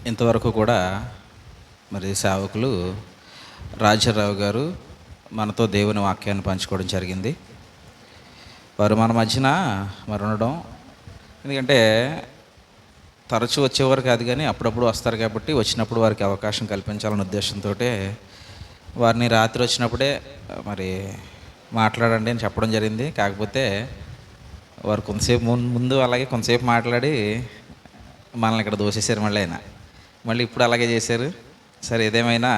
ఇంతవరకు కూడా మరి సేవకులు రాజారావు గారు మనతో దేవుని వాక్యాన్ని పంచుకోవడం జరిగింది. వారు మన మధ్యన మరి ఉండడం, ఎందుకంటే తరచూ వచ్చేవారు కాదు కానీ అప్పుడప్పుడు వస్తారు కాబట్టి వచ్చినప్పుడు వారికి అవకాశం కల్పించాలనే ఉద్దేశంతో వారిని రాత్రి వచ్చినప్పుడే మరి మాట్లాడండి అని చెప్పడం జరిగింది. కాకపోతే వారు కొంతసేపు ముందు అలాగే కొంతసేపు మాట్లాడి మనల్ని ఇక్కడ దోసేశారు. మళ్ళీ ఇప్పుడు అలాగే చేశారు. సరే, ఏదేమైనా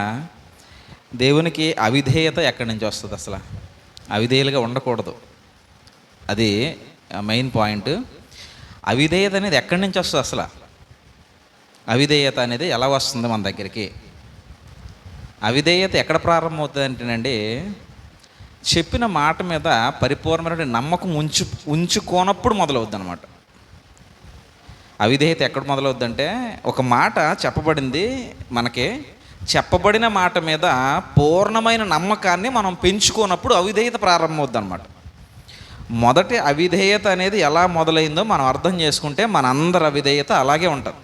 దేవునికి అవిధేయత ఎక్కడి నుంచి వస్తుంది? అసలు అవిధేయులుగా ఉండకూడదు, అది మెయిన్ పాయింట్. అవిధేయత అనేది ఎక్కడి నుంచి వస్తుంది? అసలు అవిధేయత అనేది ఎలా వస్తుంది మన దగ్గరికి? అవిధేయత ఎక్కడ ప్రారంభమవుతుంది అంటేనండి, చెప్పిన మాట మీద పరిపూర్ణమైన నమ్మకం ఉంచుకోనప్పుడు మొదలవుద్ది అనమాట. అవిధేయత ఎక్కడ మొదలవుద్దంటే, ఒక మాట చెప్పబడింది, మనకి చెప్పబడిన మాట మీద పూర్ణమైన నమ్మకాన్ని మనం పెంచుకోనప్పుడు అవిధేయత ప్రారంభమవుద్ది అనమాట. మొదటి అవిధేయత అనేది ఎలా మొదలైందో మనం అర్థం చేసుకుంటే మనందరి అవిధేయత అలాగే ఉంటుంది.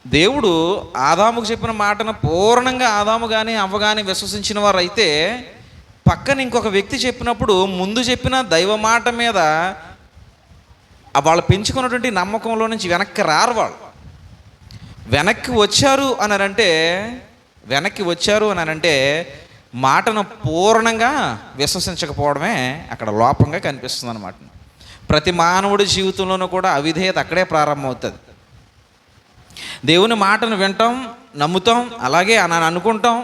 దేవుడు ఆదాముకు చెప్పిన మాటను పూర్ణంగా ఆదాము కానీ అవ్వ కానీ విశ్వసించిన వారు అయితే, పక్కన ఇంకొక వ్యక్తి చెప్పినప్పుడు ముందు చెప్పిన దైవ మాట మీద వాళ్ళు పెంచుకున్నటువంటి నమ్మకంలో నుంచి వెనక్కి రారు. వాళ్ళు వెనక్కి వచ్చారు అని అంటే మాటను పూర్ణంగా విశ్వసించకపోవడమే అక్కడ లోపంగా కనిపిస్తుంది అన్నమాట. ప్రతి మానవుడి జీవితంలోనూ కూడా అవిధేయత అక్కడే ప్రారంభమవుతుంది. దేవుని మాటను వింటాం, నమ్ముతాం, అలాగే అని అనుకుంటాం,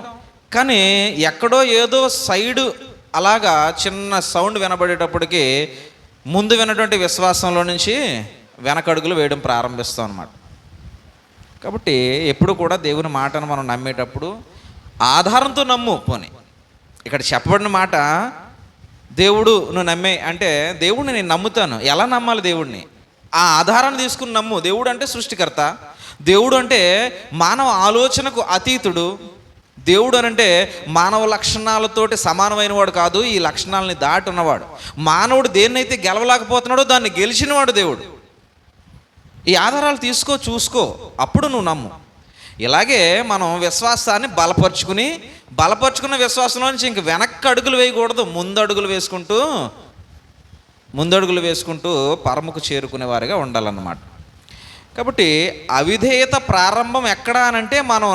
కానీ ఎక్కడో ఏదో సైడు అలాగా చిన్న సౌండ్ వినబడేటప్పటికి ముందు విన్నటువంటి విశ్వాసంలో నుంచి వెనకడుగులు వేయడం ప్రారంభిస్తాం అన్నమాట. కాబట్టి ఎప్పుడు కూడా దేవుని మాటను మనం నమ్మేటప్పుడు ఆధారంతో నమ్ము. పోనీ ఇక్కడ చెప్పబడిన మాట, దేవుడు నువ్వు నమ్మే అంటే దేవుడిని నేను నమ్ముతాను. ఎలా నమ్మాలి దేవుడిని? ఆ ఆధారాన్ని తీసుకుని నమ్ము. దేవుడు అంటే సృష్టికర్త, దేవుడు అంటే మానవ ఆలోచనకు అతీతుడు, దేవుడు అనంటే మానవ లక్షణాలతోటి సమానమైన వాడు కాదు, ఈ లక్షణాలని దాటి ఉన్నవాడు. మానవుడు దేన్నైతే గెలవలేకపోతున్నాడో దాన్ని గెలిచినవాడు దేవుడు. ఈ ఆధారాలు చూసుకో, అప్పుడు నువ్వు నమ్ము. ఇలాగే మనం విశ్వాసాన్ని బలపరుచుకున్న విశ్వాసంలో నుంచి ఇంక వెనక్కి అడుగులు వేయకూడదు, ముందడుగులు వేసుకుంటూ పరముకు చేరుకునే వారిగా ఉండాలన్నమాట. కాబట్టి అవిధేయత ప్రారంభం ఎక్కడ అనంటే, మనం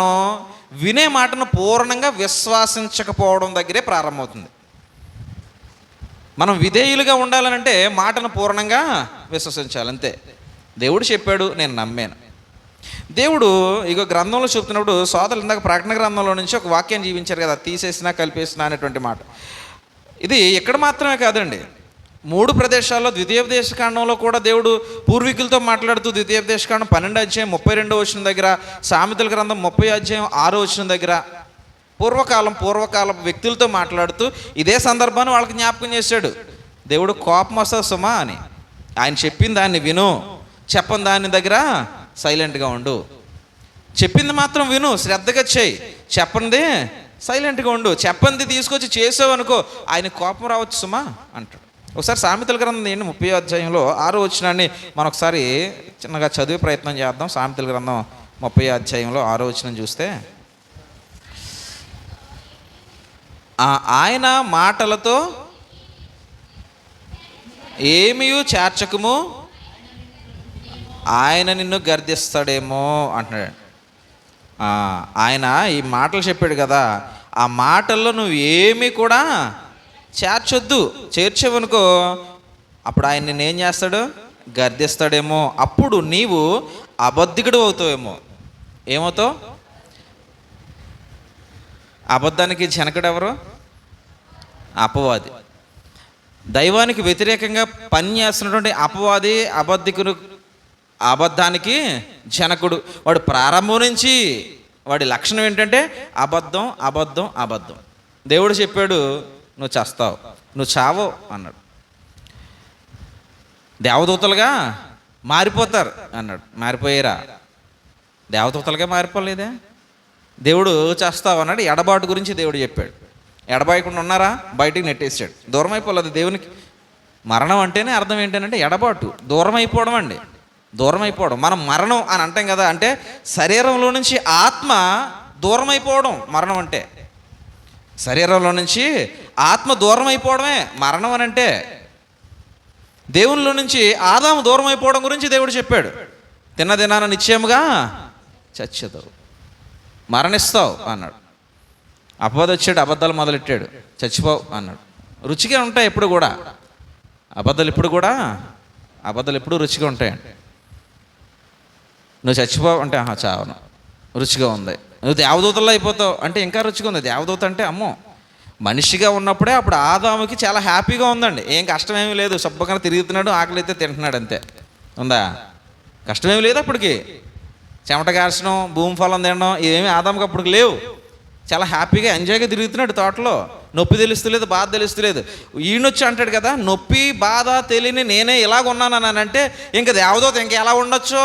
వినే మాటను పూర్ణంగా విశ్వసించకపోవడం దగ్గరే ప్రారంభమవుతుంది. మనం విధేయులుగా ఉండాలనంటే మాటను పూర్ణంగా విశ్వసించాలి, అంతే. దేవుడు చెప్పాడు, నేను నమ్మాను. దేవుడు ఇగో గ్రంథంలో చెప్తున్నప్పుడు, సోదరులు ఇందాక ప్రకటన గ్రంథంలో నుంచి ఒక వాక్యాన్ని జీవించారు కదా, తీసేసినా కలిపేసినా అనేటువంటి మాట. ఇది ఇక్కడ మాత్రమే కాదండి, 3 ప్రదేశాల్లో ద్వితీయోపదేశకాండంలో కూడా దేవుడు పూర్వీకులతో మాట్లాడుతూ, ద్వితీయోపదేశకాండం 12 అధ్యాయం 32వ వచనం దగ్గర, సామెతల గ్రంథం 30 అధ్యాయం 6వ వచనం దగ్గర పూర్వకాలం వ్యక్తులతో మాట్లాడుతూ ఇదే సందర్భాన్ని వాళ్ళకి జ్ఞాపకం చేశాడు. దేవుడు కోపం వస్తుంది సుమా అని, ఆయన చెప్పిన దాన్ని విను, చెప్పని దాని దగ్గర సైలెంట్గా ఉండు. చెప్పింది మాత్రం విను, శ్రద్ధగా చేయి, చెప్పండి సైలెంట్గా ఉండు. చెప్పంది తీసుకొచ్చి చేసావు అనుకో, ఆయన కోపం రావచ్చు సుమా అంటాడు. ఒకసారి సామెతల గ్రంథం 30వ అధ్యాయంలో 6వ వచనాన్ని మనం ఒకసారి చిన్నగా చదివే ప్రయత్నం చేద్దాం. సామెతల గ్రంథం 30వ అధ్యాయంలో 6వ వచనం చూస్తే, ఆయన మాటలతో ఏమీ చేర్చకము, ఆయన నిన్ను గర్దిస్తాడేమో అంటున్నాడు. ఆయన ఈ మాటలు చెప్పాడు కదా, ఆ మాటల్లో నువ్వు ఏమీ కూడా చేర్చవనుకో, అప్పుడు ఆయన నిన్ను ఏం చేస్తాడు? గర్దిస్తాడేమో. అప్పుడు నీవు అబద్ధికుడు అవుతావేమో. ఏమవుతావు? అబద్ధానికి జనకుడు ఎవరు? అపవాది. దైవానికి వ్యతిరేకంగా పనిచేస్తున్నటువంటి అపవాది అబద్ధానికి జనకుడు. వాడు ప్రారంభం నుంచి వాడి లక్షణం ఏంటంటే అబద్ధం. దేవుడు చెప్పాడు, నువ్వు చేస్తావు, నువ్వు చావో అన్నాడు. దేవదూతలుగా మారిపోతారు అన్నాడు. మారిపోయారా? దేవదూతలుగా మారిపోలేదే. దేవుడు చేస్తావు అన్నాడు. ఎడబాటు గురించి దేవుడు చెప్పాడు. ఎడబాయకుండా ఉన్నారా? బయటికి నెట్టేసాడు. దూరం అయిపోలేదు దేవునికి. మరణం అంటేనే అర్థం ఏంటంటే ఎడబాటు, దూరం అయిపోవడం అండి. దూరం అయిపోవడం. మనం మరణం అని అంటాం కదా, అంటే శరీరంలో నుంచి ఆత్మ దూరం అయిపోవడం మరణం అంటే. శరీరంలో నుంచి ఆత్మ దూరం అయిపోవడమే మరణం అని అంటే. దేవునిలో నుంచి ఆదాము దూరం అయిపోవడం గురించి దేవుడు చెప్పాడు. తిన్నదినాన నిశ్చయముగా చచ్చెదవు, మరణిస్తావు అన్నాడు. అపవాది వచ్చాడు, అబద్ధాలు మొదలెట్టాడు, చచ్చిపోవు అన్నాడు. రుచిగా ఉంటాయి ఎప్పుడు కూడా అబద్ధాలు, ఎప్పుడు రుచిగా ఉంటాయండి. నువ్వు చచ్చిపోవు అంటే చావను, రుచిగా ఉంది. నువ్వు దేవదూతల్లో అయిపోతావు అంటే ఇంకా రుచిగా ఉంది. దేవదూత అంటే అమ్మో, మనిషిగా ఉన్నప్పుడే అప్పుడు ఆదాముకి చాలా హ్యాపీగా ఉందండి. ఏం కష్టమేమీ లేదు, శుభ్రంగా తిరుగుతున్నాడు, ఆకలి అయితే తింటున్నాడు అంతే. ఉందా? కష్టమేమి లేదు అప్పటికి. చెమట కార్చడం, భూమి ఫలం తినడం ఏమీ ఆదాముకి అప్పటికి లేవు. చాలా హ్యాపీగా ఎంజాయ్గా తిరుగుతున్నాడు తోటలో. నొప్పి తెలుస్తలేదు, బాధ తెలుస్తలేదు. ఈయనొచ్చి అంటాడు కదా, నొప్పి బాధ తెలియని నేనే ఇలాగ ఉన్నాను అని అంటే ఇంకా దేవదూత ఇంకా ఎలా ఉండొచ్చో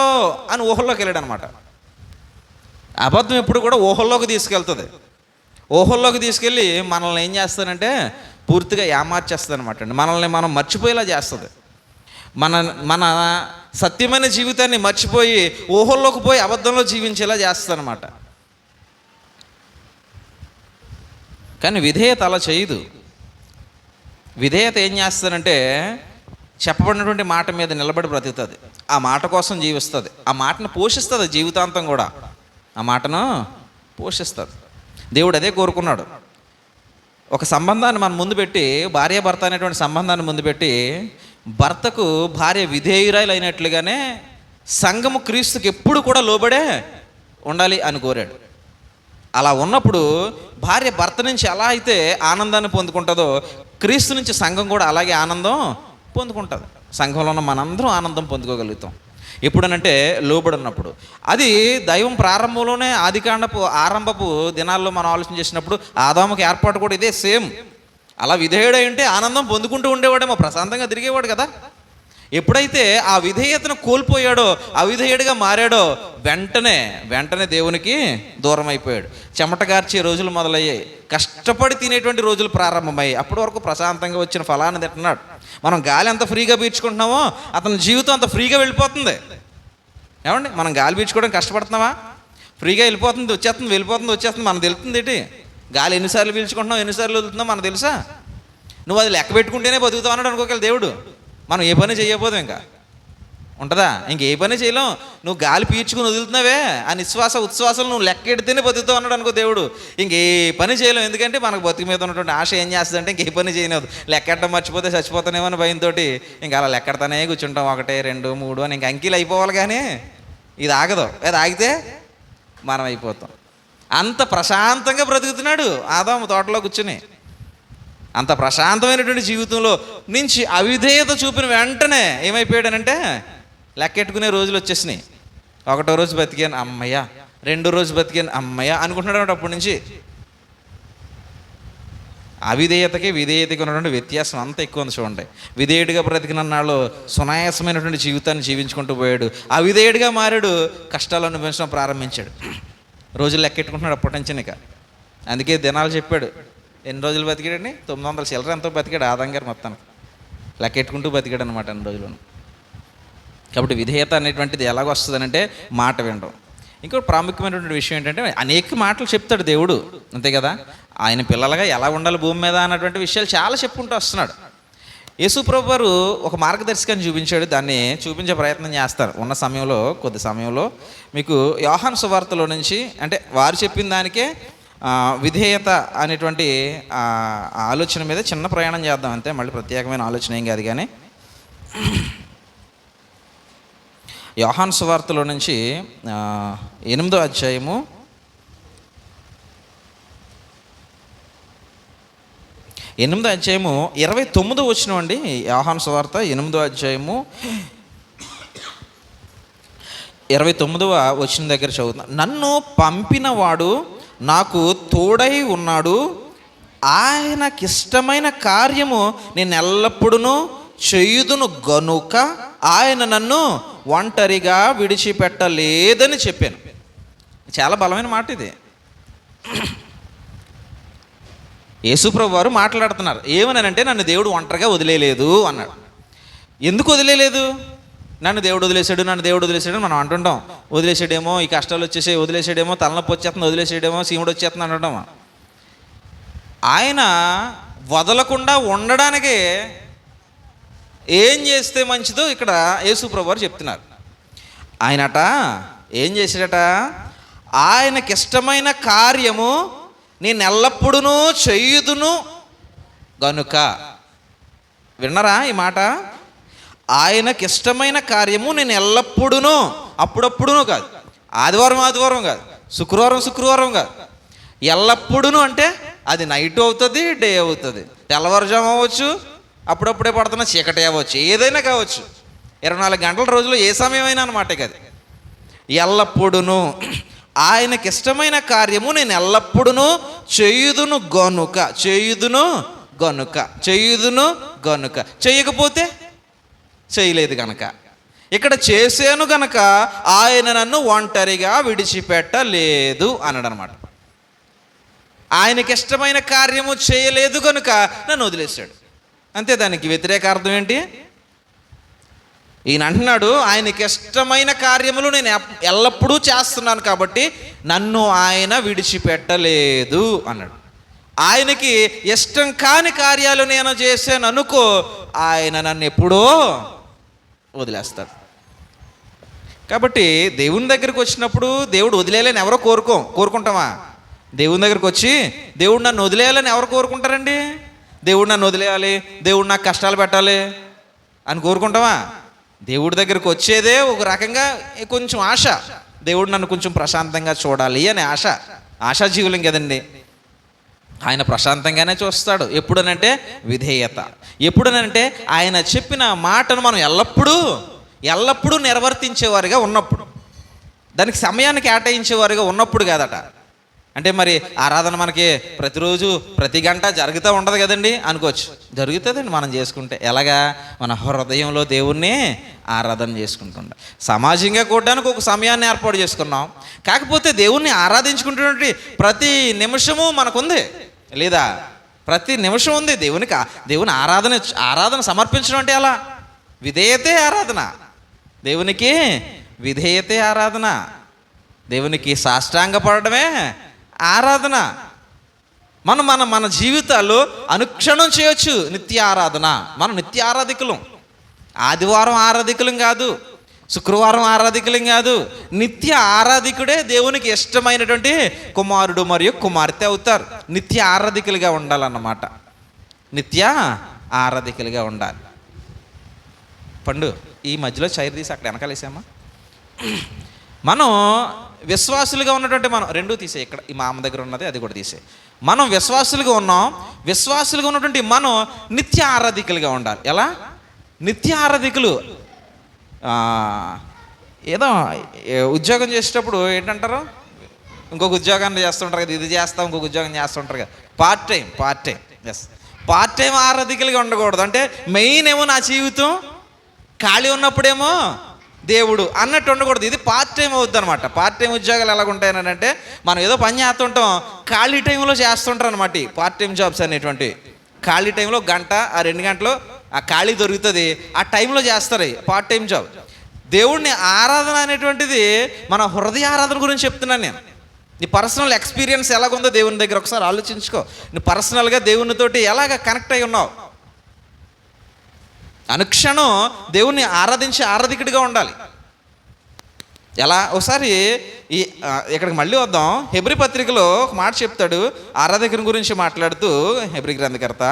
అని ఊహల్లోకి వెళ్ళాడు అనమాట. అబద్ధం ఎప్పుడు కూడా ఊహల్లోకి తీసుకెళ్తుంది. ఊహల్లోకి తీసుకెళ్ళి మనల్ని ఏం చేస్తానంటే పూర్తిగా ఏమార్చేస్తుంది అనమాట అండి. మనల్ని మనం మర్చిపోయేలా చేస్తుంది. మన సత్యమైన జీవితాన్ని మర్చిపోయి ఊహల్లోకి పోయి అబద్ధంలో జీవించేలా చేస్తుంది అనమాట. కానీ విధేయత అలా చేయదు. విధేయత ఏం చేస్తానంటే చెప్పబడినటువంటి మాట మీద నిలబడి బ్రతుకుతుంది. ఆ మాట కోసం జీవిస్తుంది. ఆ మాటను పోషిస్తుంది జీవితాంతం కూడా. ఆ మాటను పోషిస్తుంది. దేవుడు అదే కోరుకున్నాడు. ఒక సంబంధాన్ని మన ముందు పెట్టి, భార్యాభర్త అనేటువంటి సంబంధాన్ని ముందు పెట్టి, భర్తకు భార్య విధేయురాలు అయినట్లుగానే సంఘము క్రీస్తుకి ఎప్పుడు కూడా లోబడే ఉండాలి అని కోరాడు. అలా ఉన్నప్పుడు భార్య భర్త నుంచి ఎలా అయితే ఆనందాన్ని పొందుకుంటుందో, క్రీస్తు నుంచి సంఘం కూడా అలాగే ఆనందం పొందుకుంటుంది. సంఘంలో ఉన్న మనందరం ఆనందం పొందుకోగలుగుతాం ఎప్పుడనంటే లోబడి ఉన్నప్పుడు. అది దైవం ప్రారంభంలోనే ఆదికాండపు ఆరంభపు దినాల్లో మనం ఆలోచన చేసినప్పుడు ఆదాముకి ఏర్పాటు కూడా ఇదే సేమ్. అలా విధేయుడై ఉంటే ఆనందం పొందుకుంటూ ఉండేవాడేమో, ప్రశాంతంగా తిరిగేవాడు కదా. ఎప్పుడైతే ఆ విధేయతను కోల్పోయాడో, అవిధేయుడిగా మారాడో, వెంటనే దేవునికి దూరం అయిపోయాడు. చెమటగార్చే రోజులు మొదలయ్యాయి. కష్టపడి తినేటువంటి రోజులు ప్రారంభమయ్యాయి. అప్పటి వరకు ప్రశాంతంగా వచ్చిన ఫలాన్ని తింటున్నాడు. మనం గాలి ఎంత ఫ్రీగా పీల్చుకుంటున్నామో అతని జీవితం అంత ఫ్రీగా వెళ్ళిపోతుంది. ఏమండి, మనం గాలి పీల్చుకోవడం కష్టపడుతున్నావా? ఫ్రీగా వెళ్ళిపోతుంది, వచ్చేస్తుంది. మనకు తెలుస్తుంది ఏంటి? గాలి ఎన్నిసార్లు పీల్చుకుంటున్నావు, ఎన్నిసార్లు వదులుతున్నావు మనకు తెలుసా? నువ్వు అది లెక్క పెట్టుకుంటేనే బతుకుతావు అన్నాడు అనుకోగలి దేవుడు. మనం ఏ పని చేయకపోదాం ఇంకా ఉంటుందా? ఇంకే పని చేయలేం. నువ్వు గాలి పీల్చుకుని వదులుతున్నావే, ఆ నిశ్వాస ఉచ్ఛ్వాసాలు నువ్వు లెక్క ఎడితేనే బతుకుతావు అన్నాడు అనుకో దేవుడు. ఇంకే పని చేయలేం. ఎందుకంటే మనకు బతుకు మీద ఉన్నటువంటి ఆశ ఏం చేస్తుంది అంటే ఇంకే పని చేయలేదు. లెక్కెట్టడం మర్చిపోతే చచ్చిపోతానేమో అని భయంతో ఇంకా అలా లెక్కెడతానే కూర్చుంటాం. 1, 2, 3 అని ఇంకా అంకీలు అయిపోవాలి. కానీ ఇది ఆగదు. అది ఆగితే మనం అయిపోతాం. అంత ప్రశాంతంగా బ్రతుకుతున్నాడు ఆదాము తోటలో కూర్చుని. అంత ప్రశాంతమైనటువంటి జీవితంలో నుంచి అవిధేయత చూపిన వెంటనే ఏమైపోయాడనంటే లెక్కెట్టుకునే రోజులు వచ్చేసినాయి. 1వ రోజు బతికాను అమ్మయ్య, 2వ రోజు బతికాను అమ్మయ్య అనుకుంటున్నాడు. అప్పటి నుంచి అవిధేయతకి విధేయతకి ఉన్నటువంటి వ్యత్యాసం అంత ఎక్కువ ఉంది చూడండి. విధేయుడిగా బ్రతికిన నాళ్ళు సునాయాసమైనటువంటి జీవితాన్ని జీవించుకుంటూ పోయాడు. అవిధేయుడిగా మారాడు, కష్టాలు అనుభవించడం ప్రారంభించాడు. రోజులు లెక్కెట్టుకుంటున్నాడు అప్పటి నుంచి. ఇక అందుకే దినాలు చెప్పాడు. ఎన్ని రోజులు బతికాడండి? 900 చిల్లర ఎంతో బతికాడు ఆదాం గారు. మొత్తానికి లెక్కెట్టుకుంటూ బతికాడు అనమాట అన్ని రోజులను. కాబట్టి విధేయత అనేటువంటిది ఎలాగ వస్తుందనంటే మాట వినడం. ఇంకోటి ప్రాముఖ్యమైనటువంటి విషయం ఏంటంటే అనేక మాటలు చెప్తాడు దేవుడు, అంతే కదా. ఆయన పిల్లలుగా ఎలా ఉండాలి భూమి మీద అన్నటువంటి విషయాలు చాలా చెప్పుకుంటూ వస్తున్నాడు. యేసు ప్రభు వారు ఒక మార్గదర్శకాన్ని చూపించాడు. దాన్ని చూపించే ప్రయత్నం చేస్తారు ఉన్న సమయంలో. కొద్ది సమయంలో మీకు యోహాను సువార్తలో నుంచి, అంటే వారు చెప్పిన దానికే విధేయత అనేటువంటి ఆలోచన మీద చిన్న ప్రయాణం చేద్దాం అంతే. మళ్ళీ ప్రత్యేకమైన ఆలోచన ఏం కాదు. కానీ యోహాను సువార్తలో నుంచి 8వ అధ్యాయము 29వ వచనం అండి. యోహాను సువార్త 8వ అధ్యాయము 29వ వచనం దగ్గర చదువుతున్నా. నన్ను పంపినవాడు నాకు తోడై ఉన్నాడు, ఆయనకిష్టమైన కార్యము నేను ఎల్లప్పుడూ చేయుదును గనుక ఆయన నన్ను ఒంటరిగా విడిచిపెట్టలేదని చెప్పాను. చాలా బలమైన మాట ఇది. యేసుప్రభు వారు మాట్లాడుతున్నారు. ఏమనంటే నన్ను దేవుడు ఒంటరిగా వదిలేయలేదు అన్నాడు. ఎందుకు వదిలేదు? నన్ను దేవుడు వదిలేశాడు, నన్ను దేవుడు వదిలేశాడు మనం అంటుంటాం. వదిలేసాడేమో, ఈ కష్టాలు వచ్చేసి వదిలేసాడేమో, తలనొప్పి వచ్చేస్తుంది వదిలేసాడేమో, సీముడు వచ్చేస్తుంది అంటుంటాం. ఆయన వదలకుండా ఉండడానికి ఏం చేస్తే మంచిదో ఇక్కడ యేసు ప్రభువు వారు చెప్తున్నారు. ఆయనట ఏం చేశాడట? ఆయనకిష్టమైన కార్యము నేను ఎల్లప్పుడూ చేయుదును గనుక. విన్నరా ఈ మాట? ఆయనకిష్టమైన కార్యము నేను ఎల్లప్పుడూ, అప్పుడప్పుడును కాదు, ఆదివారం కాదు, శుక్రవారం కాదు, ఎల్లప్పుడూ. అంటే అది నైట్ అవుతుంది, డే అవుతుంది, తెల్లవారుజాము అవ్వచ్చు, అప్పుడప్పుడే పడుతున్న చీకటి అవ్వచ్చు, ఏదైనా కావచ్చు, 24 గంటల రోజులో ఏ సమయమైనా అనమాట. అది ఎల్లప్పుడూ ఆయనకిష్టమైన కార్యము నేను ఎల్లప్పుడూ చేయుదును గనుక. చేయకపోతే చేయలేదు గనక. ఇక్కడ చేశాను గనక ఆయన నన్ను ఒంటరిగా విడిచిపెట్టలేదు అన్నాడు అనమాట. ఆయనకిష్టమైన కార్యము చేయలేదు కనుక నన్ను వదిలేశాడు. అంతే. దానికి వ్యతిరేక అర్థం ఏంటి? ఈయన అంటున్నాడు, ఆయనకి ఇష్టమైన కార్యములు నేను ఎల్లప్పుడూ చేస్తున్నాను కాబట్టి నన్ను ఆయన విడిచిపెట్టలేదు అన్నాడు. ఆయనకి ఇష్టం కాని కార్యాలు నేను చేశాను అనుకో, ఆయన నన్ను ఎప్పుడో వదిలేస్తాడు. కాబట్టి దేవుని దగ్గరికి వచ్చినప్పుడు దేవుడు వదిలేయాలని ఎవరో కోరుకుంటామా? దేవుని దగ్గరికి వచ్చి దేవుడు నన్ను వదిలేయాలని ఎవరు కోరుకుంటారండి? దేవుడు నన్ను వదిలేయాలి, దేవుడు నాకు కష్టాలు పెట్టాలి అని కోరుకుంటామా? దేవుడి దగ్గరికి వచ్చేదే ఒక రకంగా కొంచెం ఆశ, దేవుడు నన్ను కొంచెం ప్రశాంతంగా చూడాలి అనే ఆశాజీవులం కదండి. ఆయన ప్రశాంతంగానే చూస్తాడు. ఎప్పుడనంటే విధేయత. ఎప్పుడనంటే ఆయన చెప్పిన మాటను మనం ఎల్లప్పుడూ నిర్వర్తించేవారుగా ఉన్నప్పుడు, దానికి సమయాన్ని కేటాయించేవారుగా ఉన్నప్పుడు కాదట. అంటే మరి ఆరాధన మనకి ప్రతిరోజు ప్రతి గంట జరుగుతూ ఉండదు కదండి అనుకోవచ్చు. జరుగుతుందండి మనం చేసుకుంటే. ఎలాగా? మన హృదయంలో దేవుణ్ణి ఆరాధన చేసుకుంటుండే, సమాజంగా కూడడానికి ఒక సమయాన్ని ఏర్పాటు చేసుకున్నాం. కాకపోతే దేవుణ్ణి ఆరాధించుకుంటున్నటువంటి ప్రతి నిమిషము మనకుంది లేదా? ప్రతి నిమిషం ఉంది దేవుని ఆరాధన సమర్పించడం అంటే ఎలా? విధేయతే ఆరాధన. దేవునికి విధేయతే ఆరాధన. దేవునికి సాష్టాంగపడమే ఆరాధన. మన జీవితాల్లో అనుక్షణం చేయొచ్చు నిత్య ఆరాధన. మనం నిత్య ఆరాధికులం. ఆదివారం ఆరాధికులం కాదు, శుక్రవారం ఆరాధికులం కాదు. నిత్య ఆరాధికుడే దేవునికి ఇష్టమైనటువంటి కుమారుడు మరియు కుమార్తె అవుతారు. నిత్య ఆరాధికులుగా ఉండాలన్నమాట. నిత్య ఆరాధికులుగా ఉండాలి. పండు ఈ మధ్యలో చైర్ తీసి అక్కడ వెనకాలేసామా? మనం విశ్వాసులుగా ఉన్నటువంటి మనం రెండూ తీసే. ఇక్కడ ఈ మా అమ్మ దగ్గర ఉన్నది అది కూడా తీసే. మనం విశ్వాసులుగా ఉన్నాం. విశ్వాసులుగా ఉన్నటువంటి మనం నిత్య ఆరాధికులుగా ఉండాలి. ఎలా? నిత్య ఆరాధికులు. ఏదో ఉద్యోగం చేసేటప్పుడు ఏంటంటారు, ఇంకొక ఉద్యోగాన్ని చేస్తుంటారు కదా, ఇది చేస్తాం ఇంకొక ఉద్యోగం చేస్తుంటారు కదా, part time. Yes, part time ఆరాధికులుగా ఉండకూడదు. అంటే మెయిన్ ఏమో నా జీవితం, ఖాళీ ఉన్నప్పుడేమో దేవుడు అన్నట్టు ఉండకూడదు. ఇది పార్ట్ టైం అవుద్ది అనమాట. పార్ట్ టైం ఉద్యోగాలు ఎలాగుంటాయనంటే మనం ఏదో పని చేస్తుంటాం, ఖాళీ టైంలో చేస్తుంటారు అనమాట. పార్ట్ టైం జాబ్స్ అనేటువంటి ఖాళీ టైంలో గంట 2 గంటలు ఆ ఖాళీ దొరుకుతుంది, ఆ టైంలో చేస్తారు పార్ట్ టైం జాబ్. దేవుడిని ఆరాధన అనేటువంటిది మన హృదయ ఆరాధన గురించి చెప్తున్నాను నేను. నీ పర్సనల్ ఎక్స్పీరియన్స్ ఎలాగుందో దేవుని దగ్గర ఒకసారి ఆలోచించుకో. నువ్వు పర్సనల్గా దేవునితోటి ఎలాగ కనెక్ట్ అయి ఉన్నావు? అనుక్షణం దేవుణ్ణి ఆరాధించే ఆరాధికుడిగా ఉండాలి. ఎలా? ఒకసారి ఇక్కడికి మళ్ళీ వద్దాం. హెబ్రీ పత్రికలో ఒక మాట చెప్తాడు ఆరాధకుని గురించి మాట్లాడుతూ. హెబ్రీ గ్రంథకర్త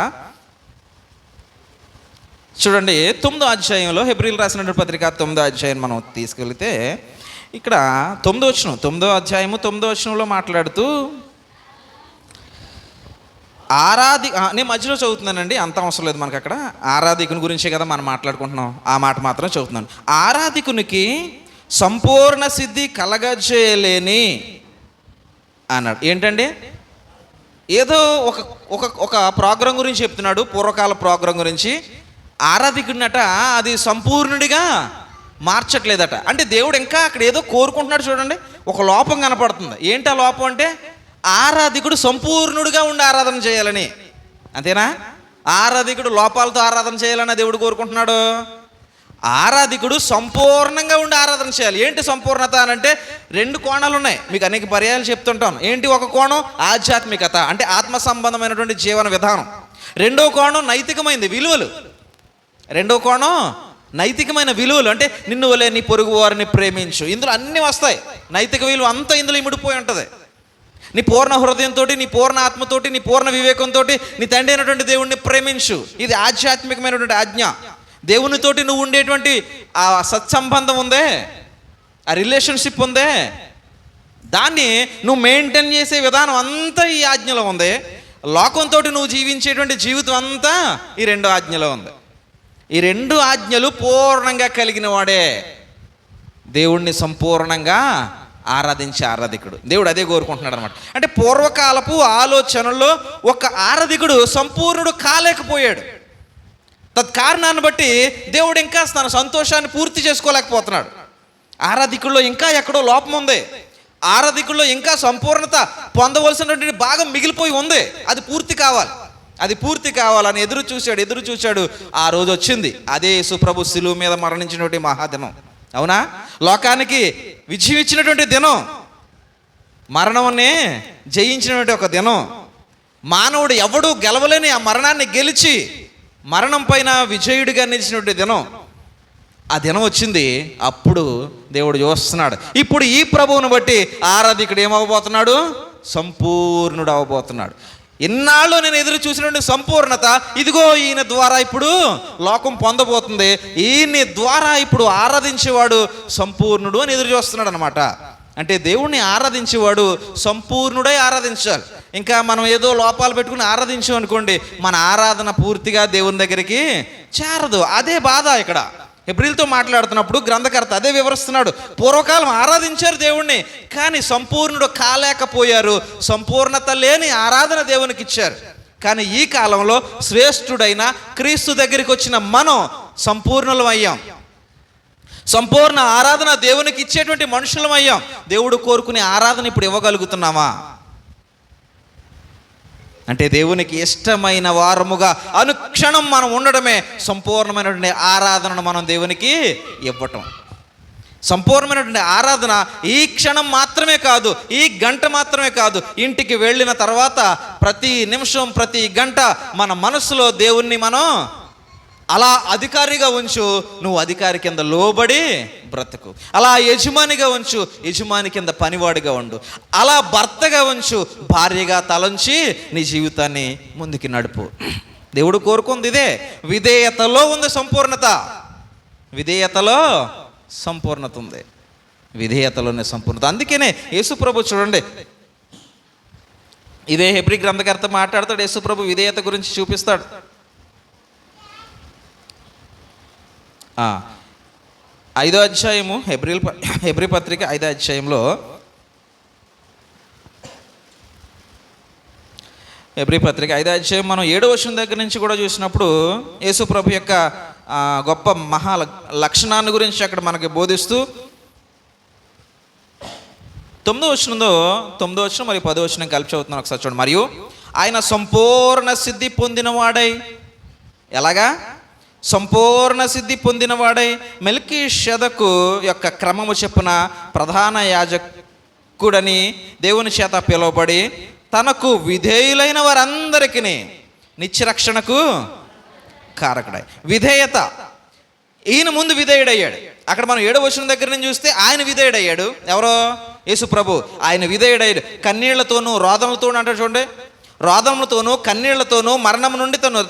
చూడండి, 9వ అధ్యాయంలో, హెబ్రీలు రాసినటువంటి పత్రిక 9వ అధ్యాయం మనం తీసుకెళ్తే ఇక్కడ 9వ వచనం, 9వ అధ్యాయము 9వ వచనంలో మాట్లాడుతూ నేను మధ్యలో చదువుతున్నానండి, అంత అవసరం లేదు మనకు. అక్కడ ఆరాధికుని గురించే కదా మనం మాట్లాడుకుంటున్నాం, ఆ మాట మాత్రం చదువుతున్నాను. ఆరాధికునికి సంపూర్ణ సిద్ధి కలగజేయలేని అన్నాడు. ఏంటండి? ఏదో ఒక ప్రోగ్రాం గురించి చెప్తున్నాడు, పూర్వకాల ప్రోగ్రాం గురించి. ఆరాధికుడినట అది సంపూర్ణుడిగా మార్చట్లేదట. అంటే దేవుడు ఇంకా అక్కడ ఏదో కోరుకుంటున్నాడు. చూడండి, ఒక లోపం కనపడుతుంది. ఏంటి ఆ లోపం అంటే, ఆరాధికుడు సంపూర్ణుడిగా ఉండి ఆరాధన చేయాలని. అంతేనా? ఆరాధికుడు లోపాలతో ఆరాధన చేయాలని దేవుడు కోరుకుంటున్నాడు? ఆరాధికుడు సంపూర్ణంగా ఉండి ఆరాధన చేయాలి. ఏంటి సంపూర్ణత అని అంటే 2 కోణాలు ఉన్నాయి. మీకు అనేక పర్యాయాలు చెప్తుంటాను. ఏంటి? ఒక కోణం ఆధ్యాత్మికత, అంటే ఆత్మ సంబంధమైనటువంటి జీవన విధానం. 2వ కోణం నైతికమైనది, విలువలు. 2వ కోణం నైతికమైన విలువలు, అంటే నిన్ను వలే నీ పొరుగు వారిని ప్రేమించు. ఇందులో అన్నీ వస్తాయి. నైతిక విలువ అంతా ఇందులో ఇమిడిపోయి ఉంటుంది. నీ పూర్ణ హృదయంతో, నీ పూర్ణ ఆత్మతోటి, నీ పూర్ణ వివేకంతో నీ తండ్రి అయినటువంటి దేవుణ్ణి ప్రేమించు. ఇది ఆధ్యాత్మికమైనటువంటి ఆజ్ఞ. దేవునితోటి నువ్వు ఉండేటువంటి ఆ సత్సంబంధం ఉందే, ఆ రిలేషన్షిప్ ఉందే, దాన్ని నువ్వు మెయింటైన్ చేసే విధానం అంతా ఈ ఆజ్ఞలో ఉంది. లోకంతో నువ్వు జీవించేటువంటి జీవితం అంతా ఈ 2 ఆజ్ఞలో ఉంది. ఈ 2 ఆజ్ఞలు పూర్ణంగా కలిగిన వాడే దేవుణ్ణి సంపూర్ణంగా ఆరాధించే ఆరాధికుడు. దేవుడు అదే కోరుకుంటున్నాడు అనమాట. అంటే పూర్వకాలపు ఆలోచనల్లో ఒక ఆరాధికుడు సంపూర్ణుడు కాలేకపోయాడు. తత్కారణాన్ని బట్టి దేవుడు ఇంకా తన సంతోషాన్ని పూర్తి చేసుకోలేకపోతున్నాడు. ఆరాధికుల్లో ఇంకా ఎక్కడో లోపం ఉంది. ఆరాధికుల్లో ఇంకా సంపూర్ణత పొందవలసినటువంటి భాగం మిగిలిపోయి ఉంది. అది పూర్తి కావాలి, అది పూర్తి కావాలని ఎదురు చూశాడు. ఆ రోజు వచ్చింది. అదే యేసుప్రభు శిలువ మీద మరణించినటువంటి మహాదినం. అవునా? లోకానికి విజయం ఇచ్చినటువంటి దినం, మరణాన్ని జయించినటువంటి ఒక దినం. మానవుడు ఎవడు గెలవలేని ఆ మరణాన్ని గెలిచి మరణం పైన విజయుడిగా నిలిచినటువంటి దినం. ఆ దినం వచ్చింది. అప్పుడు దేవుడు చూస్తున్నాడు. ఇప్పుడు ఈ ప్రభువును బట్టి ఆరాధికుడు ఏమవబోతున్నాడు? సంపూర్ణుడు అవ్వబోతున్నాడు. ఇన్నాళ్ళు నేను ఎదురు చూసినటువంటి సంపూర్ణత ఇదిగో ఈయన ద్వారా ఇప్పుడు లోకం పొందబోతుంది. ఈయన ద్వారా ఇప్పుడు ఆరాధించేవాడు సంపూర్ణుడు అని ఎదురు చూస్తున్నాడు అనమాట. అంటే దేవుణ్ణి ఆరాధించేవాడు సంపూర్ణుడై ఆరాధించాలి. ఇంకా మనం ఏదో లోపాలు పెట్టుకుని ఆరాధించాం అనుకోండి, మన ఆరాధన పూర్తిగా దేవుని దగ్గరికి చేరదు. అదే బాధ ఇక్కడ. హెబ్రీలతో మాట్లాడుతున్నప్పుడు గ్రంథకర్త అదే వివరిస్తున్నాడు. పూర్వకాలం ఆరాధించారు దేవుణ్ణి, కానీ సంపూర్ణుడు కాలేకపోయారు. సంపూర్ణత లేని ఆరాధన దేవునికి ఇచ్చారు. కానీ ఈ కాలంలో శ్రేష్ఠుడైన క్రీస్తు దగ్గరికి వచ్చిన మనం సంపూర్ణులం అయ్యాం. సంపూర్ణ ఆరాధన దేవునికి ఇచ్చేటువంటి మనుషులం అయ్యాం. దేవుడు కోరుకునే ఆరాధన ఇప్పుడు ఇవ్వగలుగుతున్నామా? అంటే దేవునికి ఇష్టమైన వారముగా అనుక్షణం మనం ఉండడమే సంపూర్ణమైనటువంటి ఆరాధనను మనం దేవునికి ఇవ్వటం. సంపూర్ణమైనటువంటి ఆరాధన ఈ క్షణం మాత్రమే కాదు, ఈ గంట మాత్రమే కాదు, ఇంటికి వెళ్ళిన తర్వాత ప్రతి నిమిషం, ప్రతి గంట మన మనసులో దేవుణ్ణి మనం అలా అధికారిగా ఉంచు. నువ్వు అధికారి కింద లోబడి బ్రతుకు. అలా యజమానిగా ఉంచు, యజమాని కింద పనివాడిగా ఉండు. అలా భర్తగా ఉంచు, భార్యగా తలంచి నీ జీవితాన్ని ముందుకి నడుపు. దేవుడు కోరుకుంది ఇదే. విధేయతలో ఉంది సంపూర్ణత. విధేయతలో సంపూర్ణత ఉంది. విధేయతలోనే సంపూర్ణత. అందుకనే యేసుప్రభు చూడండి, ఇదే హెబ్రీ గ్రంథకర్త మాట్లాడతాడు. యేసుప్రభు విధేయత గురించి చూపిస్తాడు. 5వ అధ్యాయము హెబ్రీ పత్రిక 5వ అధ్యాయంలో హెబ్రీ పత్రిక 5వ అధ్యాయం మనం 7వ వచనం దగ్గర నుంచి కూడా చూసినప్పుడు యేసు ప్రభు యొక్క గొప్ప మహా లక్షణాన్ని గురించి అక్కడ మనకి బోధిస్తూ 9వ వచనం మరియు 10వ వచనం కలిపి చదువుతున్నాను. ఒకసారి చూడండి. మరియు ఆయన సంపూర్ణ సిద్ధి పొందినవాడై, ఎలాగా? సంపూర్ణ సిద్ధి పొందినవాడై మెల్కీషెదకు యొక్క క్రమము చెప్పున ప్రధాన యాజకుడని దేవుని చేత పిలువబడి తనకు విధేయులైన వారందరికీ నిత్యరక్షణకు కారకుడై. విధేయత. ఈయన ముందు విధేయుడయ్యాడు. అక్కడ మనం 7వ వచనం దగ్గర నుంచి చూస్తే ఆయన విధేయుడయ్యాడు. ఎవరో? యేసు ప్రభు. ఆయన విధేయుడయ్యాడు. కన్నీళ్లతోనూ రోదనలతోనూ అంటే చూడండి, రోదనలతోనూ కన్నీళ్లతోనూ మరణం నుండి తను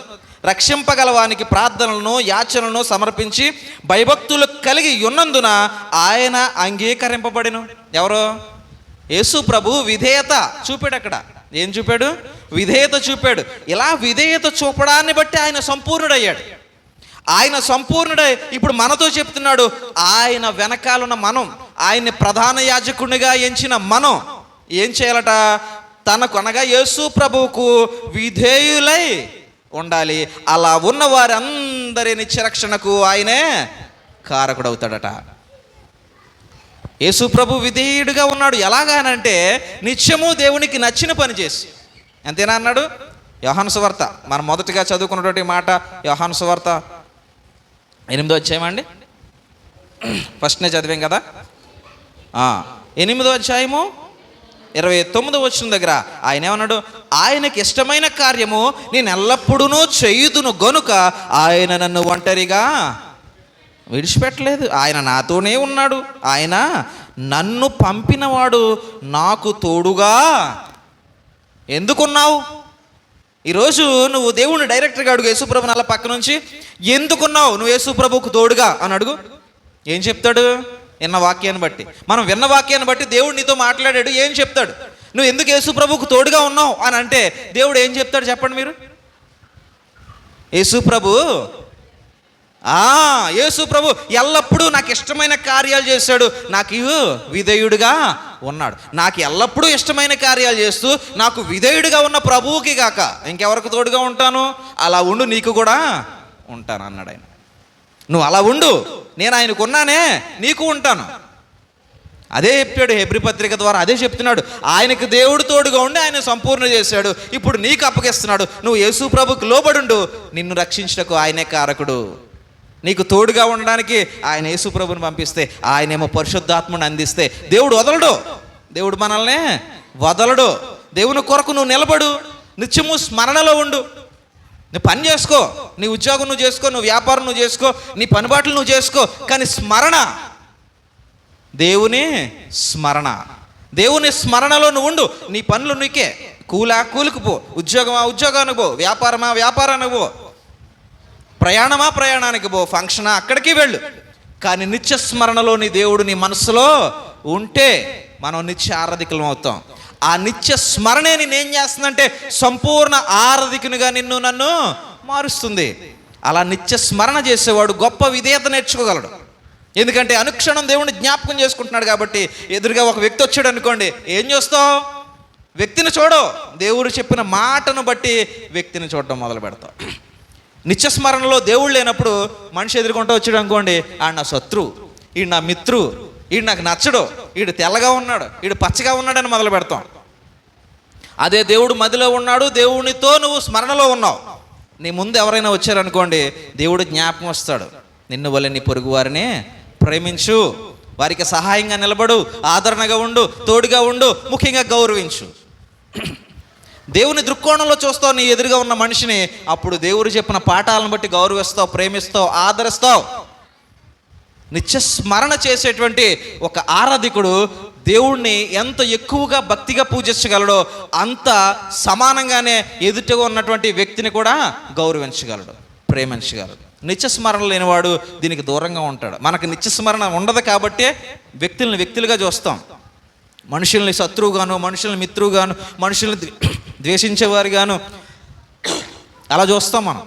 రక్షింపగలవానికి ప్రార్థనలను యాచనలను సమర్పించి భయభక్తులు కలిగి ఉన్నందున ఆయన అంగీకరింపబడిను. ఎవరో? యేసు ప్రభు విధేయత చూపాడు. అక్కడ ఏం చూపాడు? విధేయత చూపాడు. ఇలా విధేయత చూపడాన్ని బట్టి ఆయన సంపూర్ణుడయ్యాడు. ఆయన సంపూర్ణుడై ఇప్పుడు మనతో చెప్తున్నాడు. ఆయన వెనకాలన్న మనం, ఆయన్ని ప్రధాన యాజకునిగా ఎంచిన మనం ఏం చేయాలట? తనకు అనగా యేసు ప్రభువుకు విధేయులై ఉండాలి. అలా ఉన్న వారందరి నిత్యరక్షణకు ఆయనే కారకుడవుతాడట. యేసు ప్రభు విధేయుడిగా ఉన్నాడు. ఎలాగానంటే నిత్యము దేవునికి నచ్చిన పని చేసి. అంతేనా అన్నాడు? యోహాను సువార్త మనం మొదటిగా చదువుకున్నటువంటి మాట యోహాను సువార్త 8వ అధ్యాయం అండి. ఫస్ట్నే చదివాం కదా. 8వ అధ్యాయము 29వ వచనం దగ్గర ఆయన ఏమన్నాడు? ఆయనకి ఇష్టమైన కార్యము నేను ఎల్లప్పుడూ చేయుదును గనుక ఆయన నన్ను ఒంటరిగా విడిచిపెట్టలేదు. ఆయన నాతోనే ఉన్నాడు. ఆయన నన్ను పంపినవాడు నాకు తోడుగా. ఎందుకున్నావు? ఈరోజు నువ్వు దేవుని డైరెక్టర్గా అడుగు, యేసుప్రభుని అలా పక్క నుంచి, ఎందుకున్నావు నువ్వు యేసుప్రభుకు తోడుగా అని అడుగు. ఏం చెప్తాడు? విన్న వాక్యాన్ని బట్టి, మనం విన్న వాక్యాన్ని బట్టి దేవుడు నీతో మాట్లాడాడు. ఏం చెప్తాడు? నువ్వు ఎందుకు యేసుప్రభుకు తోడుగా ఉన్నావు అని అంటే దేవుడు ఏం చెప్తాడు చెప్పండి మీరు? యేసుప్రభు ఎల్లప్పుడూ నాకు ఇష్టమైన కార్యాలు చేశాడు, నాకు విధేయుడిగా ఉన్నాడు. నాకు ఎల్లప్పుడూ ఇష్టమైన కార్యాలు చేస్తూ నాకు విధేయుడిగా ఉన్న ప్రభువుకి కాక ఇంకెవరికి తోడుగా ఉంటాను? అలా ఉండు, నీకు కూడా ఉంటాను అన్నాడు ఆయన. నువ్వు అలా ఉండు, నేను ఆయనకు ఉన్నానే, నీకు ఉంటాను. అదే చెప్పాడు హెబ్రీ పత్రిక ద్వారా, అదే చెప్తున్నాడు. ఆయనకు దేవుడు తోడుగా ఉండి ఆయన సంపూర్ణ చేశాడు. ఇప్పుడు నీకు అప్పగిస్తున్నాడు. నువ్వు యేసు ప్రభుకు లోబడుండు, నిన్ను రక్షించటకు ఆయనే కారకుడు. నీకు తోడుగా ఉండడానికి ఆయన యేసు ప్రభుని పంపిస్తే, ఆయనేమో పరిశుద్ధాత్మని అందిస్తే దేవుడు వదలడు. దేవుడు మనల్ని వదలడు. దేవుని కొరకు నువ్వు నిలబడు, నిత్యము స్మరణలో ఉండు. నువ్వు పని చేసుకో, నీ ఉద్యోగం నువ్వు చేసుకో, నువ్వు వ్యాపారం నువ్వు చేసుకో, నీ పనిబాట్లు నువ్వు చేసుకో, కానీ స్మరణ, దేవుని స్మరణ, దేవుని స్మరణలో నువ్వు ఉండు. నీ పనులు నీకే, కూలికి పో, ఉద్యోగానికి పో, వ్యాపారానికి పో, ప్రయాణానికి పో, ఫంక్షనా అక్కడికి వెళ్ళు. కానీ నిత్య స్మరణలో నీ దేవుడు నీ మనసులో ఉంటే మనం నిత్య ఆరాధికులం అవుతాం. ఆ నిత్య స్మరణే నేనేం చేస్తుందంటే సంపూర్ణ ఆరాధికునిగా నన్ను మారుస్తుంది. అలా నిత్య స్మరణ చేసేవాడు గొప్ప విధేయత నేర్చుకోగలడు. ఎందుకంటే అనుక్షణం దేవుడిని జ్ఞాపకం చేసుకుంటున్నాడు కాబట్టి. ఎదురుగా ఒక వ్యక్తి వచ్చాడు అనుకోండి, ఏం చేస్తావు? వ్యక్తిని చూడవు, దేవుడు చెప్పిన మాటను బట్టి వ్యక్తిని చూడడం మొదలు పెడతావు. నిత్య స్మరణలో దేవుడు లేనప్పుడు మనిషి ఎదుర్కొంటూ వచ్చాడు అనుకోండి, ఆడు నా శత్రువు, ఈడు నా మిత్రువు, ఈడు నాకు నచ్చడు, ఈడు తెల్లగా ఉన్నాడు, ఈడు పచ్చగా ఉన్నాడని మొదలు పెడతాం. అదే దేవుడు మదిలో ఉన్నాడు, దేవునితో నువ్వు స్మరణలో ఉన్నావు, నీ ముందు ఎవరైనా వచ్చారనుకోండి, దేవుడు జ్ఞాపకం వస్తాడు. నిన్ను వలె నీ పొరుగు వారిని ప్రేమించు, వారికి సహాయంగా నిలబడు, ఆదరణగా ఉండు, తోడుగా ఉండు, ముఖ్యంగా గౌరవించు. దేవుని దృక్కోణంలో చూస్తావు నీ ఎదురుగా ఉన్న మనిషిని. అప్పుడు దేవుడు చెప్పిన పాఠాలను బట్టి గౌరవిస్తావు, ప్రేమిస్తావు, ఆదరిస్తావు. నిత్య స్మరణ చేసేటువంటి ఒక ఆరాధికుడు దేవుణ్ణి ఎంత ఎక్కువగా భక్తిగా పూజించగలడో అంత సమానంగానే ఎదుటగా ఉన్నటువంటి వ్యక్తిని కూడా గౌరవించగలడు, ప్రేమించగలడు. నిత్య స్మరణ లేనివాడు దీనికి దూరంగా ఉంటాడు. మనకు నిత్య స్మరణ ఉండదు కాబట్టే వ్యక్తుల్ని వ్యక్తులుగా చూస్తాం. మనుషుల్ని శత్రువుగాను, మనుషుల్ని మిత్రువుగాను, మనుషుల్ని ద్వేషించేవారుగాను అలా చూస్తాం మనం.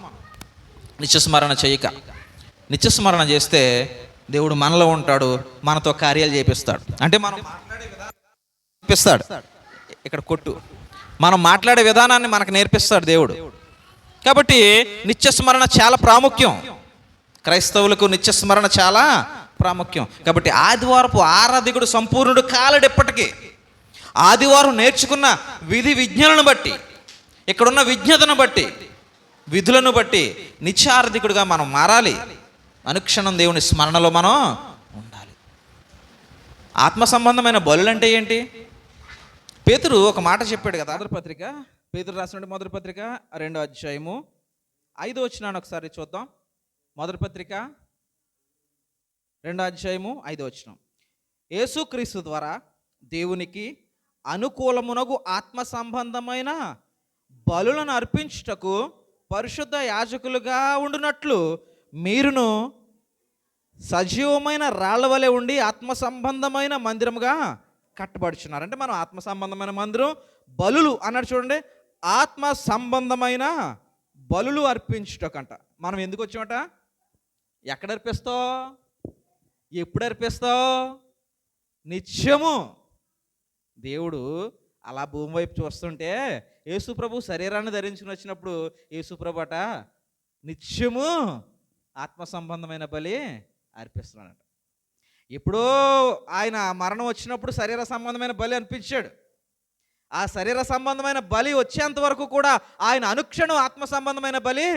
నిత్యస్మరణ చేయక, నిత్యస్మరణ చేస్తే దేవుడు మనలో ఉంటాడు, మనతో కార్యాలు చేపిస్తాడు. అంటే మనం మాట్లాడే విధానం నేర్పిస్తాడు. ఇక్కడ మనం మాట్లాడే విధానాన్ని మనకు నేర్పిస్తాడు దేవుడు. కాబట్టి నిత్యస్మరణ చాలా ప్రాముఖ్యం. క్రైస్తవులకు నిత్యస్మరణ చాలా ప్రాముఖ్యం. కాబట్టి ఆదివారపు ఆరాధికుడు సంపూర్ణుడు కాలడు ఎప్పటికీ. ఆదివారం నేర్చుకున్న విధి విజ్ఞాలను బట్టి, ఇక్కడున్న విజ్ఞతను బట్టి, విధులను బట్టి నిత్యారాధికుడిగా మనం మారాలి. అనుక్షణం దేవుని స్మరణలో మనం ఉండాలి. ఆత్మ సంబంధమైన బలులు అంటే ఏంటి? పేతురు ఒక మాట చెప్పాడు కదా. పేతురు రాసిన మొదటి పత్రిక 2వ అధ్యాయము 5వ వచనాన్ని ఒకసారి చూద్దాం. మొదటి పత్రిక 2వ అధ్యాయము 5వ వచనం. యేసుక్రీస్తు ద్వారా దేవునికి అనుకూలమునగు ఆత్మ సంబంధమైన బలులను అర్పించుటకు పరిశుద్ధ యాజకులుగా ఉండునట్లు మీరును సజీవమైన రాళ్ల వలె ఉండి ఆత్మ సంబంధమైన మందిరముగా కట్టబడుచున్నారు. అంటే మనం ఆత్మ సంబంధమైన మందిరం, బలులు అన్నాడు చూడండి. ఆత్మ సంబంధమైన బలులు అర్పించుటకంట. మనం ఎందుకు వచ్చామట? ఎక్కడ అర్పిస్తావు? ఎప్పుడు అర్పిస్తావు? నిత్యము. దేవుడు అలా భూమి వైపు చూస్తుంటే యేసుప్రభు శరీరాన్ని ధరించుకుని వచ్చినప్పుడు యేసుప్రభు అట నిత్యము ఆత్మ సంబంధమైన బలి అర్పిస్తున్నాడట. ఎప్పుడో ఆయన మరణం వచ్చినప్పుడు శరీర సంబంధమైన బలి అర్పించాడు. ఆ శరీర సంబంధమైన బలి వచ్చేంత వరకు కూడా ఆయన అనుక్షణం ఆత్మ సంబంధమైన బలి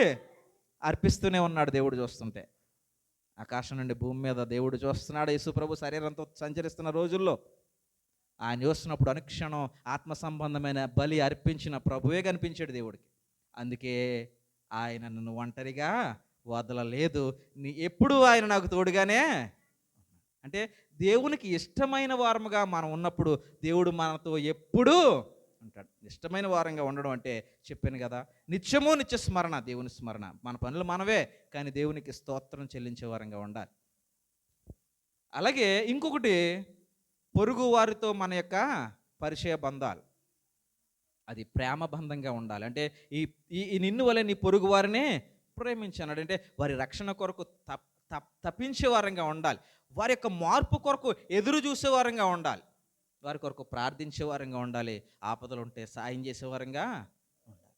అర్పిస్తూనే ఉన్నాడు దేవుడు చూస్తుంటే. ఆకాశం నుండి భూమి మీద దేవుడు చూస్తున్నాడు. యేసుప్రభు శరీరంతో సంచరిస్తున్న రోజుల్లో ఆయన చూస్తున్నప్పుడు అనుక్షణం ఆత్మ సంబంధమైన బలి అర్పించిన ప్రభువే కనిపించాడు దేవుడికి. అందుకే ఆయన నన్ను ఒంటరిగా వదలలేదు, ఎప్పుడు ఆయన నాకు తోడుగానే. అంటే దేవునికి ఇష్టమైన వారముగా మనం ఉన్నప్పుడు దేవుడు మనతో ఎప్పుడూ ఉంటాడు. ఇష్టమైన వారంగా ఉండడం అంటే చెప్పాను కదా, నిత్యము నిత్య స్మరణ, దేవుని స్మరణ. మన పనులు మనవే, కానీ దేవునికి స్తోత్రం చెల్లించే వారంగా ఉండాలి. అలాగే ఇంకొకటి, పొరుగు వారితో మన యొక్క పరిచయ బంధాలు, అది ప్రేమ బంధంగా ఉండాలి. అంటే ఈ నిన్ను వలె నీ పొరుగు వారినే ప్రేమించన్నాడు. అంటే వారి రక్షణ కొరకు తప్పించే వారంగా ఉండాలి. వారి యొక్క మార్పు కొరకు ఎదురు చూసే వారంగా ఉండాలి. వారి కొరకు ప్రార్థించే వారంగా ఉండాలి. ఆపదలు ఉంటే సాయం చేసే వారంగా ఉండాలి.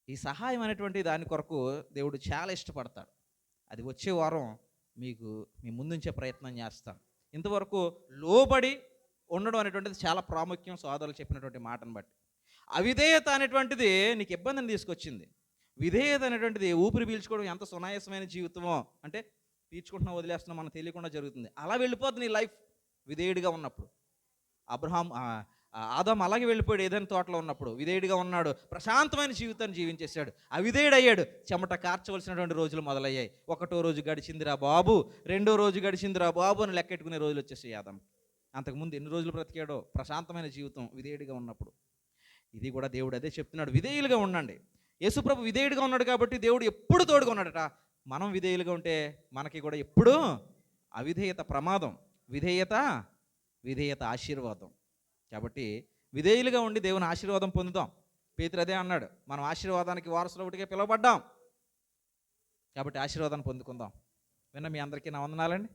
ఈ సహాయం అనేటువంటి దాని కొరకు దేవుడు చాలా ఇష్టపడతాడు. అది వచ్చే వారం మీ ముందుంచే ప్రయత్నం చేస్తాను. ఇంతవరకు లోబడి ఉండడం అనేటువంటిది చాలా ప్రాముఖ్యం, సోదరులు చెప్పినటువంటి మాటను బట్టి. అవిధేయత అనేటువంటిది నీకు ఇబ్బందిని తీసుకొచ్చింది. విధేయత అనేటువంటిది ఊపిరి పీల్చుకోవడం ఎంత సునాయాసమైన జీవితమో, అంటే పీల్చుకుంటున్నా వదిలేస్తున్నా మనకు తెలియకుండా జరుగుతుంది. అలా వెళ్ళిపోతుంది నీ లైఫ్ విధేయుడిగా ఉన్నప్పుడు. ఆదాము అలాగే వెళ్ళిపోయాడు. ఏదైనా తోటలో ఉన్నప్పుడు విధేయుడిగా ఉన్నాడు, ప్రశాంతమైన జీవితాన్ని జీవించేశాడు. అవిధేయుడయ్యాడు, చెమట కార్చవలసినటువంటి రోజులు మొదలయ్యాయి. 1వ రోజు గడిచిందిరా బాబు, 2వ రోజు గడిచిందిరా బాబు అని లెక్కెట్టుకునే రోజులు వచ్చేసాయి ఆదాము. అంతకుముందు ఎన్ని రోజులు బ్రతికాడో ప్రశాంతమైన జీవితం విధేయుడిగా ఉన్నప్పుడు. ఇది కూడా దేవుడు అదే చెప్తున్నాడు, విధేయులుగా ఉండండి. యేసుప్రభు విధేయుడిగా ఉన్నాడు కాబట్టి దేవుడు ఎప్పుడు తోడుగా ఉన్నాడట. మనం విధేయులుగా ఉంటే మనకి కూడా ఎప్పుడూ అవిధేయత ప్రమాదం, విధేయత ఆశీర్వాదం. కాబట్టి విధేయులుగా ఉండి దేవుని ఆశీర్వాదం పొందుతాం. పేతురు అదే అన్నాడు, మనం ఆశీర్వాదానికి వారసులు ఒకటిగా పిలువబడ్డాం. కాబట్టి ఆశీర్వాదాన్ని పొందుకుందాం. విన్న మీ అందరికీ నా వందనాలండి.